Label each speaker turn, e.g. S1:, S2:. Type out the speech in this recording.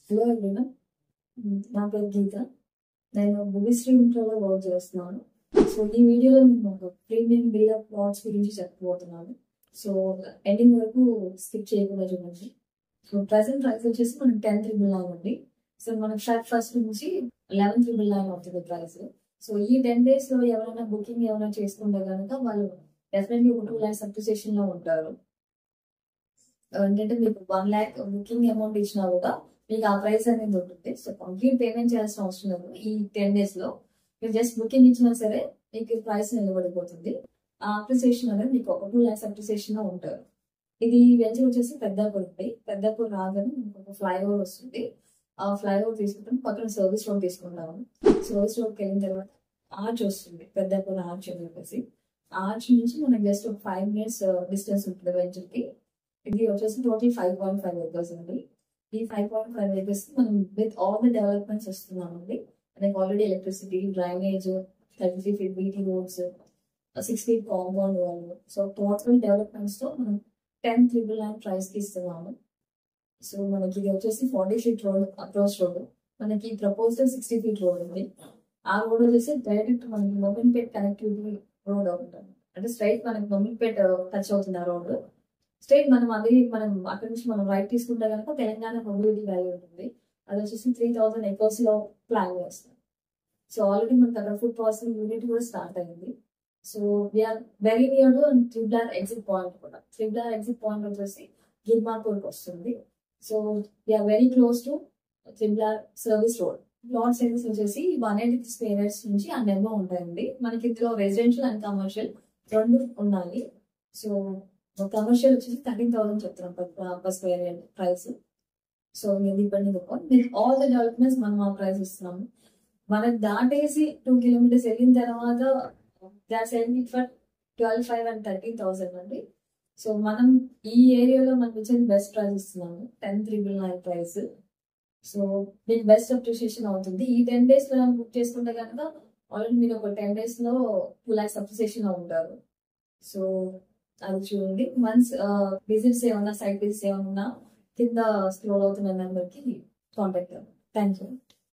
S1: Hello everyone, నా పేరు గీత. నేను భూమిశ్రీలో వర్క్ చేస్తున్నాను. సో ఈ వీడియోలో నేను ఒక ప్రీమియం విల్లా ప్లాట్స్ గురించి చెప్పబోతున్నాను. సో ఎండింగ్ వరకు స్కిప్ చేయకుండా చూడండి. సో ప్రెసెంట్ ప్రైస్ వచ్చేసి మనకి 10,900 ఉంది. సో మనకి ఫస్ట్ నుంచి 11,900 అవుతుంది ప్రైస్. సో ఈ 10 days లో ఎవరైనా బుకింగ్ ఏమైనా చేసుకుంటే కనుక వాళ్ళు డెఫినెట్లీ ఒక 2 lakhs అప్రిసియేషన్ లో ఉంటారు. ఏంటంటే మీకు 1 lakh బుకింగ్ అమౌంట్ ఇచ్చినా కూడా మీకు ఆ ప్రైస్ అనేది ఉంటుంది. సో కంప్లీట్ పేమెంట్ చేయాల్సిన అవసరం లేదు. ఈ 10 days లో మీరు జస్ట్ బుకింగ్ ఇచ్చినా సరే మీకు ప్రైస్ నిలబడిపోతుంది. ఆ అప్రిసియేషన్ అనేది మీకు ఒక 2 lakhs అప్రిసియేషన్ లో ఉంటారు. ఇది వెంచర్ వచ్చేసి పెద్దాపూర్ ఉంది. పెద్దాపూర్ రాగానే మీకు ఒక ఫ్లైఓవర్ వస్తుంది. ఆ ఫ్లైఓవర్ తీసుకుంటాం, పక్కన సర్వీస్ రోడ్ తీసుకుంటాము. సర్వీస్ రోడ్కి వెళ్ళిన తర్వాత ఆర్చ్ వస్తుంది, పెద్దాపూర్ ఆర్చ్ అని చెప్పేసి. ఆర్చ్ నుంచి మనకి జస్ట్ ఒక 5 minutes డిస్టెన్స్ ఉంటుంది వెంచర్ కి. ఇది వచ్చేసి టోటల్ 5.5 acres అండి. ఈ 5.5 acres మనం విత్ ఆల్ ది డెవలప్మెంట్స్ వస్తున్నామండి. మనకి already electricity, drainage, 33 feet BT roads, 6 feet compound wall. So total developments తో మనం 10,900 ప్రైస్ కి ఇస్తున్నాము. సో మనకి ఇది వచ్చేసి 40 feet రోడ్, అప్రోచ్ రోడ్. మనకి ప్రపోజల్ 60 feet రోడ్ ఉంది. ఆ రోడ్ వచ్చేసి డైరెక్ట్ మనకి మొబిల్పేట్ కనెక్టివిటీ రోడ్ ఉంటుంది. అంటే స్ట్రైట్ మనకి మొబిల్పేట్ టచ్ అవుతుంది ఆ రోడ్. స్ట్రైట్ మనం అక్కడ నుంచి మనం రైట్ తీసుకుంటే కనుక తెలంగాణ మొబిలిటీ వ్యాలీ ఉంటుంది. అది వచ్చేసి 3,000 acres లో ప్లాన్ చేస్తాం. సో ఆల్రెడీ మనకి అక్కడ ఫుడ్ ప్రాసెసింగ్ యూనిట్ కూడా స్టార్ట్ అయింది. So we're very near to triple exit point కూడా. త్రిబుల్ ఎగ్జిట్ పాయింట్ వచ్చేసి గిర్మాపూర్కి వస్తుంది. So we're very close to triple service road. Plot service వచ్చేసి 180 square yards నుంచి అన్నెన్నో ఉంటాయండి. మనకి ఇందులో రెసిడెన్షియల్ అండ్ కమర్షియల్ రెండు ఉన్నాయి. సో కమర్షియల్ వచ్చేసి 13,000 చెప్తున్నాం per square yard price. So depending upon with all the developments మనం ఆ ప్రైస్ ఇస్తున్నాము. మనకి దాటేసి 2 kilometers వెళ్ళిన తర్వాత దాట్స్ ఫర్ 12,500 and 13,000 అండి. సో మనం ఈ ఏరియాలో మనం ఇచ్చిన బెస్ట్ ప్రైస్ ఇస్తున్నాము, 10,900 ప్రైస్. సో మీకు బెస్ట్ అప్రిషియేషన్ అవుతుంది. ఈ 10 days లో బుక్ చేసుకుంటే కనుక ఆల్రెడీ మీరు ఒక 10 days లో 2 lakhs అప్రిషియేషన్ ఉంటారు. సో అది చూడండి. వన్స్ విజిట్స్ ఏమన్నా, సైట్ విజిట్స్ ఏమన్నా కింద స్క్రోల్ అవుతున్న నెంబర్కి కాంటాక్ట్ అవ్వండి. Thank you.